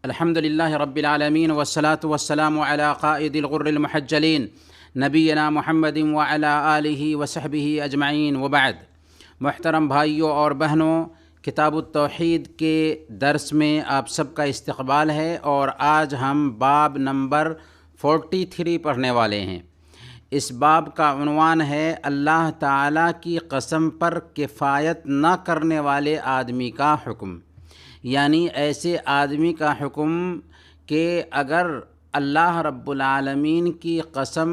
الحمد للہ رب العالمین والصلاة والسلام علی قائد الغر المحجلین نبینا محمد وعلی آلہ وصحبہ اجمعین وبعد۔ محترم بھائیوں اور بہنوں، کتاب التوحید کے درس میں آپ سب کا استقبال ہے، اور آج ہم باب نمبر 43 پڑھنے والے ہیں۔ اس باب کا عنوان ہے اللہ تعالیٰ کی قسم پر کفایت نہ کرنے والے آدمی کا حکم، یعنی ایسے آدمی کا حکم کہ اگر اللہ رب العالمین کی قسم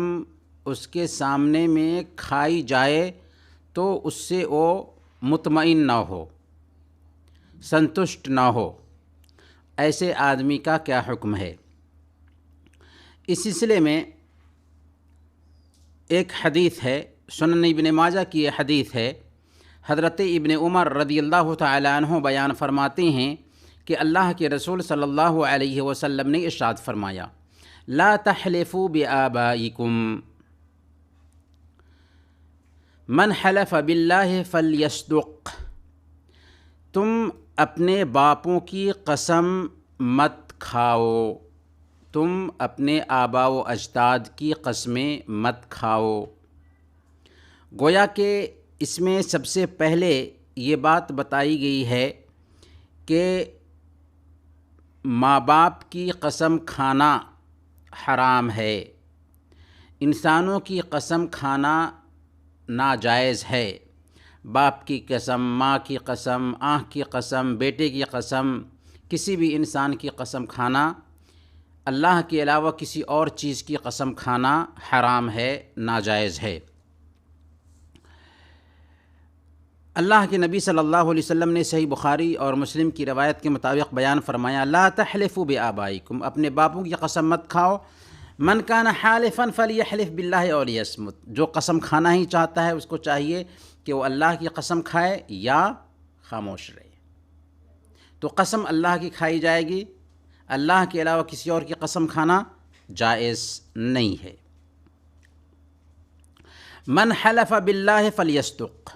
اس کے سامنے میں کھائی جائے تو اس سے وہ مطمئن نہ ہو، سنتشٹ نہ ہو۔ ایسے آدمی کا کیا حکم ہے؟ اس سلسلے میں ایک حدیث ہے، سنن ابن ماجہ کی یہ حدیث ہے۔ حضرت ابن عمر رضی اللہ تعالی عنہ بیان فرماتے ہیں کہ اللہ کے رسول صلی اللہ علیہ وسلم نے ارشاد فرمایا، لا تحلفوا بآبائکم، من حلف باللہ فلیصدق، تم اپنے باپوں کی قسم مت کھاؤ، تم اپنے آباء و اجداد کی قسمیں مت کھاؤ۔ گویا کہ اس میں سب سے پہلے یہ بات بتائی گئی ہے کہ ماں باپ کی قسم کھانا حرام ہے، انسانوں کی قسم کھانا ناجائز ہے۔ باپ کی قسم، ماں کی قسم، آنکھ کی قسم، بیٹے کی قسم، کسی بھی انسان کی قسم کھانا، اللہ کے علاوہ کسی اور چیز کی قسم کھانا حرام ہے، ناجائز ہے۔ اللہ کے نبی صلی اللہ علیہ وسلم نے صحیح بخاری اور مسلم کی روایت کے مطابق بیان فرمایا، لا تحلفوا بآبائکم، اپنے باپوں کی قسم مت کھاؤ، من کان حالفا فلیحلف باللہ او لیصمت، جو قسم کھانا ہی چاہتا ہے اس کو چاہیے کہ وہ اللہ کی قسم کھائے یا خاموش رہے۔ تو قسم اللہ کی کھائی جائے گی، اللہ کے علاوہ کسی اور کی قسم کھانا جائز نہیں ہے۔ من حلف باللہ فلیصدق،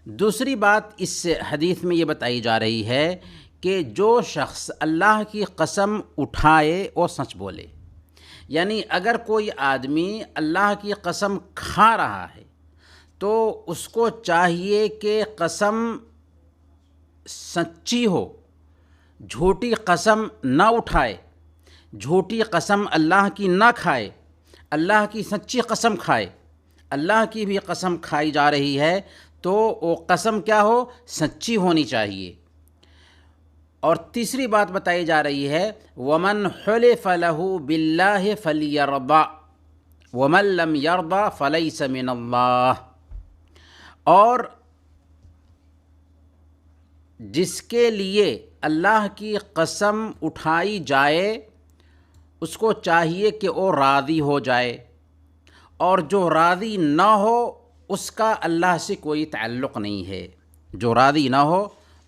دوسری بات اس حدیث میں یہ بتائی جا رہی ہے کہ جو شخص اللہ کی قسم اٹھائے وہ سچ بولے، یعنی اگر کوئی آدمی اللہ کی قسم کھا رہا ہے تو اس کو چاہیے کہ قسم سچی ہو، جھوٹی قسم نہ اٹھائے، جھوٹی قسم اللہ کی نہ کھائے، اللہ کی سچی قسم کھائے۔ اللہ کی بھی قسم کھائی جا رہی ہے تو وہ قسم کیا ہو؟ سچی ہونی چاہیے۔ اور تیسری بات بتائی جا رہی ہے، وَمَنْ حُلِفَ لَهُ بِاللَّهِ فَلْيَرْضَ وَمَنْ لَمْ يَرْضَ فَلَيْسَ مِنَ اللَّهِ، اور جس کے لیے اللہ کی قسم اٹھائی جائے اس کو چاہیے کہ وہ راضی ہو جائے، اور جو راضی نہ ہو اس کا اللہ سے کوئی تعلق نہیں ہے، جو راضی نہ ہو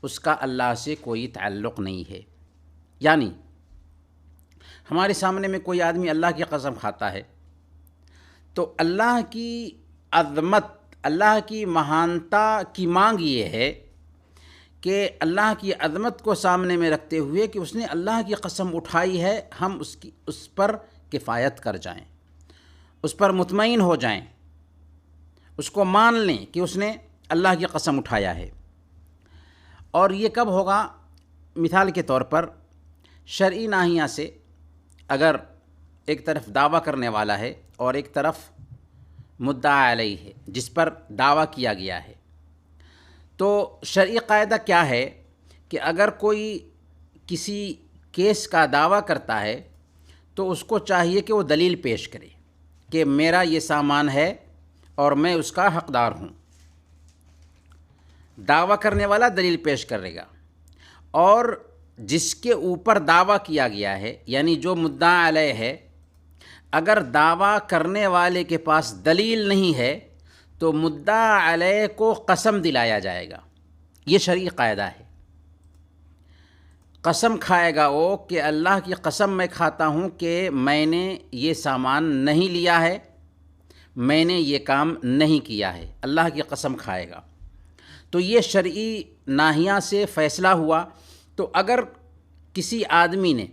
اس کا اللہ سے کوئی تعلق نہیں ہے۔ یعنی ہمارے سامنے میں کوئی آدمی اللہ کی قسم کھاتا ہے تو اللہ کی عظمت، اللہ کی مہانتا کی مانگ یہ ہے کہ اللہ کی عظمت کو سامنے میں رکھتے ہوئے کہ اس نے اللہ کی قسم اٹھائی ہے، ہم اس پر کفایت کر جائیں، اس پر مطمئن ہو جائیں، اس کو مان لیں کہ اس نے اللہ کی قسم اٹھایا ہے۔ اور یہ کب ہوگا؟ مثال کے طور پر شرعی ناحیہ سے اگر ایک طرف دعویٰ کرنے والا ہے اور ایک طرف مدعا علیہ ہے جس پر دعویٰ کیا گیا ہے، تو شرعی قاعدہ کیا ہے کہ اگر کوئی کسی کیس کا دعویٰ کرتا ہے تو اس کو چاہیے کہ وہ دلیل پیش کرے کہ میرا یہ سامان ہے اور میں اس کا حقدار ہوں۔ دعویٰ کرنے والا دلیل پیش کرے گا، اور جس کے اوپر دعویٰ کیا گیا ہے یعنی جو مدعا علیہ ہے، اگر دعویٰ کرنے والے کے پاس دلیل نہیں ہے تو مدعا علیہ کو قسم دلایا جائے گا۔ یہ شرعی قاعدہ ہے۔ قسم کھائے گا وہ کہ اللہ کی قسم میں کھاتا ہوں کہ میں نے یہ سامان نہیں لیا ہے، میں نے یہ کام نہیں کیا ہے، اللہ کی قسم کھائے گا۔ تو یہ شرعی ناحیہ سے فیصلہ ہوا۔ تو اگر کسی آدمی نے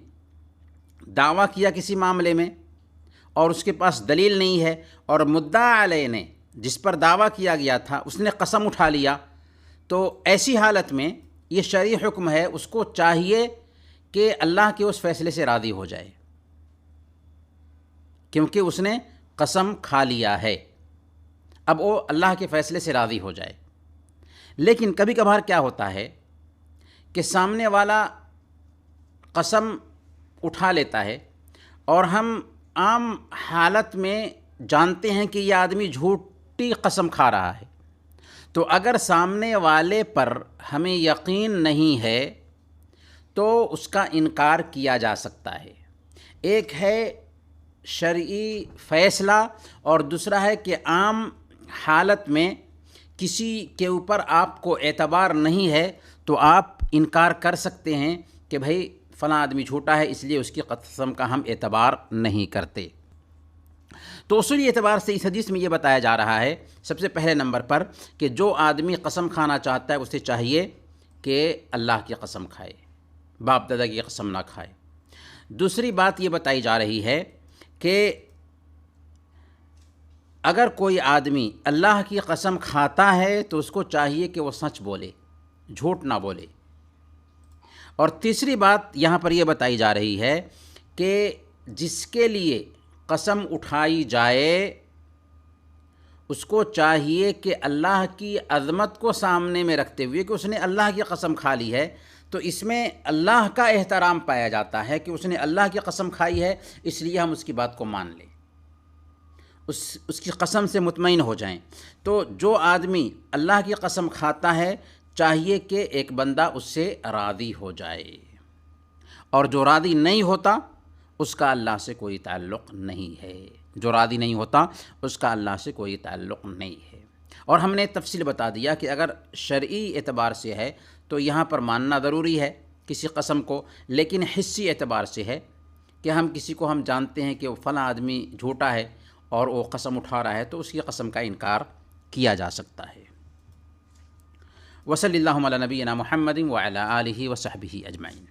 دعویٰ کیا کسی معاملے میں اور اس کے پاس دلیل نہیں ہے، اور مدعا علیہ نے جس پر دعویٰ کیا گیا تھا اس نے قسم اٹھا لیا، تو ایسی حالت میں یہ شرعی حکم ہے، اس کو چاہیے کہ اللہ کے اس فیصلے سے راضی ہو جائے، کیونکہ اس نے قسم کھا لیا ہے، اب وہ اللہ کے فیصلے سے راضی ہو جائے۔ لیکن کبھی کبھار کیا ہوتا ہے کہ سامنے والا قسم اٹھا لیتا ہے اور ہم عام حالت میں جانتے ہیں کہ یہ آدمی جھوٹی قسم کھا رہا ہے، تو اگر سامنے والے پر ہمیں یقین نہیں ہے تو اس کا انکار کیا جا سکتا ہے۔ ایک ہے شرعی فیصلہ اور دوسرا ہے کہ عام حالت میں کسی کے اوپر آپ کو اعتبار نہیں ہے تو آپ انکار کر سکتے ہیں کہ بھئی فلاں آدمی جھوٹا ہے، اس لیے اس کی قسم کا ہم اعتبار نہیں کرتے۔ تو اصولی اعتبار سے اس حدیث میں یہ بتایا جا رہا ہے سب سے پہلے نمبر پر کہ جو آدمی قسم کھانا چاہتا ہے اسے چاہیے کہ اللہ کی قسم کھائے، باپ دادا کی قسم نہ کھائے۔ دوسری بات یہ بتائی جا رہی ہے کہ اگر کوئی آدمی اللہ کی قسم کھاتا ہے تو اس کو چاہیے کہ وہ سچ بولے، جھوٹ نہ بولے۔ اور تیسری بات یہاں پر یہ بتائی جا رہی ہے کہ جس کے لیے قسم اٹھائی جائے اس کو چاہیے کہ اللہ کی عظمت کو سامنے میں رکھتے ہوئے کہ اس نے اللہ کی قسم کھا لی ہے، تو اس میں اللہ کا احترام پایا جاتا ہے کہ اس نے اللہ کی قسم کھائی ہے، اس لیے ہم اس کی بات کو مان لیں، اس کی قسم سے مطمئن ہو جائیں۔ تو جو آدمی اللہ کی قسم کھاتا ہے چاہیے کہ ایک بندہ اس سے راضی ہو جائے، اور جو راضی نہیں ہوتا اس کا اللہ سے کوئی تعلق نہیں ہے، جو راضی نہیں ہوتا اس کا اللہ سے کوئی تعلق نہیں ہے۔ اور ہم نے تفصیل بتا دیا کہ اگر شرعی اعتبار سے ہے تو یہاں پر ماننا ضروری ہے کسی قسم کو، لیکن حسی اعتبار سے ہے کہ ہم کسی کو ہم جانتے ہیں کہ وہ فلاں آدمی جھوٹا ہے اور وہ قسم اٹھا رہا ہے تو اس کی قسم کا انکار کیا جا سکتا ہے۔ وصلی اللہ علی نبینا محمد وعلی آلہ وصحبہ اجمعین۔